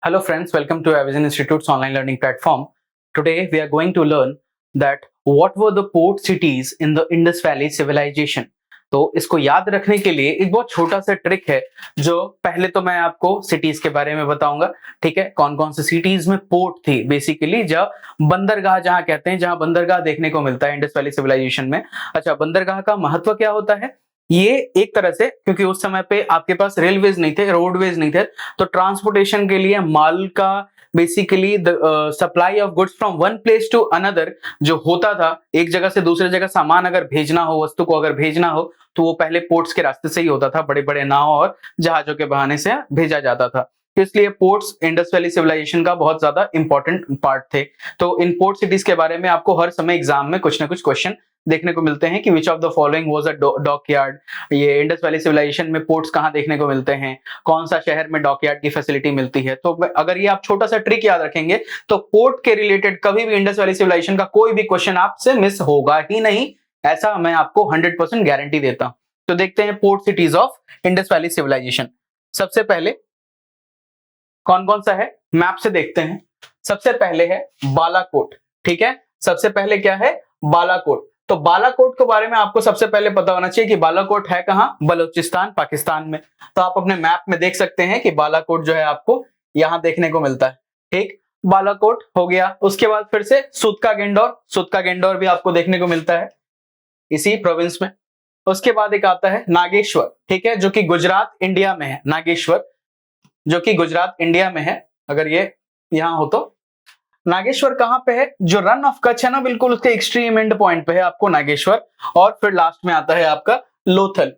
Hello friends, welcome to Avision Institute's online learning platform. Today we are going to learn that what were the port cities in the Indus Valley civilization. तो इसको याद रखने के लिए एक बहुत छोटा सा ट्रिक है जो पहले तो मैं आपको सिटीज के बारे में बताऊंगा, ठीक है। कौन कौन सी सिटीज में पोर्ट थी, बेसिकली जब बंदरगाह जहां कहते हैं, जहां बंदरगाह देखने को मिलता है इंडस वैली सिविलाइजेशन में। अच्छा, बंदरगाह का महत्व क्या होता है? ये एक तरह से, क्योंकि उस समय पे आपके पास रेलवेज नहीं थे, रोडवेज नहीं थे, तो ट्रांसपोर्टेशन के लिए माल का basically the supply of goods from one place to another जो होता था, एक जगह से दूसरे जगह सामान अगर भेजना हो, वस्तु को अगर भेजना हो, तो वो पहले पोर्ट्स के रास्ते से ही होता था। बड़े बड़े नाव और जहाजों के बहाने से भेजा जाता था। तो इसलिए पोर्ट्स इंडस वैली सिविलाइजेशन का बहुत ज्यादा इंपॉर्टेंट पार्ट थे। तो इन पोर्ट सिटीज के बारे में आपको हर समय एग्जाम में कुछ ना कुछ क्वेश्चन देखने को मिलते हैं कि which of the following was a dockyard. ये इंडस वैली सिविलाइजेशन में पोर्ट्स कहां देखने को मिलते हैं, कौन सा शहर में डॉकयार्ड की फैसिलिटी मिलती है। तो अगर ये आप छोटा सा ट्रिक याद रखेंगे तो पोर्ट के रिलेटेड कभी भी इंडस वैली सिविलाइजेशन का कोई भी क्वेश्चन आपसे मिस होगा ही नहीं, ऐसा मैं आपको 100% गारंटी देता हूं। तो देखते हैं port cities of Indus valley civilisation. सबसे पहले कौन कौन सा है, मैप से देखते हैं। सबसे पहले है बालाकोट, ठीक है। सबसे पहले क्या है? बालाकोट। तो बालाकोट के बारे में आपको सबसे पहले पता होना चाहिए कि बालाकोट है कहां? बलूचिस्तान, पाकिस्तान में। तो आप अपने मैप में देख सकते हैं कि बालाकोट जो है आपको यहां देखने को मिलता है, ठीक। बालाकोट हो गया। उसके बाद फिर से सूतका गेंडोर, सूतका गेंडोर भी आपको देखने को मिलता है इसी प्रोविंस में। उसके बाद एक आता है नागेश्वर, ठीक है, जो कि गुजरात इंडिया में है। नागेश्वर जो कि गुजरात इंडिया में है, अगर ये यहां हो तो। नागेश्वर कहां पे है? जो रन ऑफ कच्छ है ना, बिल्कुल उसके एक्सट्रीम एंड पॉइंट पे है आपको नागेश्वर। और फिर लास्ट में आता है आपका लोथल।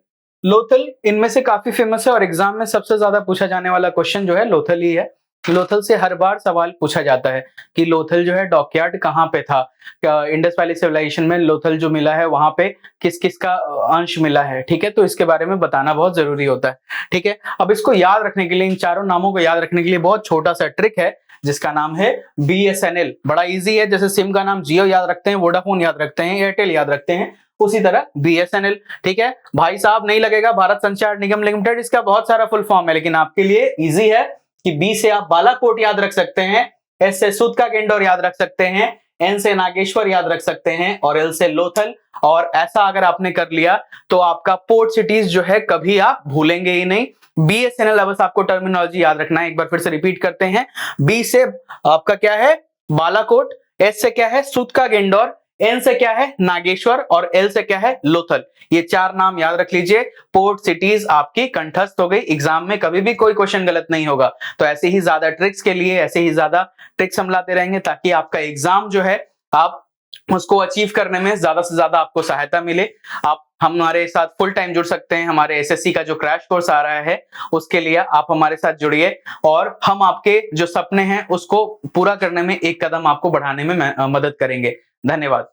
लोथल इनमें से काफी फेमस है और एग्जाम में सबसे ज्यादा पूछा जाने वाला क्वेश्चन जो है लोथल ही है। लोथल से हर बार सवाल पूछा जाता है कि लोथल जो है डॉकयार्ड कहां पे था, इंडस वैली सिविलाइजेशन में लोथल जो मिला है वहां पे किस किस का अंश मिला है, ठीक है। तो इसके बारे में बताना बहुत जरूरी होता है, ठीक है। अब इसको याद रखने के लिए, इन चारों नामों को याद रखने के लिए बहुत छोटा सा ट्रिक है जिसका नाम है BSNL। बड़ा इजी है, जैसे सिम का नाम जियो याद रखते हैं, वोडाफोन याद रखते हैं, एयरटेल याद रखते हैं, उसी तरह BSNL, ठीक है। भाई साहब नहीं लगेगा, भारत संचार निगम लिमिटेड, इसका बहुत सारा फुल फॉर्म है, लेकिन आपके लिए इजी है कि बी से आप बालाकोट याद रख सकते हैं, एस से सूतका गेंडोर याद रख सकते हैं, एन से नागेश्वर याद रख सकते हैं और एल से लोथल। और ऐसा अगर आपने कर लिया तो आपका पोर्ट सिटीज जो है कभी आप भूलेंगे ही नहीं। BSNL, बस आपको टर्मिनोलॉजी याद रखना है, एक बार फिर से रिपीट करते हैं। बी से आपका क्या है? बालाकोट, एस से क्या है? सूतका गेंडोर, एन से क्या है? नागेश्वर और एल से क्या है? लोथल। ये चार नाम याद रख लीजिए। पोर्ट सिटीज आपकी कंठस्थ हो गई, एग्जाम में कभी भी कोई क्वेश्चन गलत नहीं होगा। तो ऐसे ही ज्यादा ट्रिक्स के लिए ऐसे ही ज्यादा ट्रिक्स हम लाते रहेंगे ताकि आपका एग्जाम जो है आप उसको अचीव करने में ज्यादा से ज्यादा आपको सहायता मिले। आप हमारे साथ फुल टाइम जुड़ सकते हैं। हमारे SSC का जो क्रैश कोर्स आ रहा है उसके लिए आप हमारे साथ जुड़िए और हम आपके जो सपने हैं उसको पूरा करने में एक कदम आपको बढ़ाने में मदद करेंगे। धन्यवाद।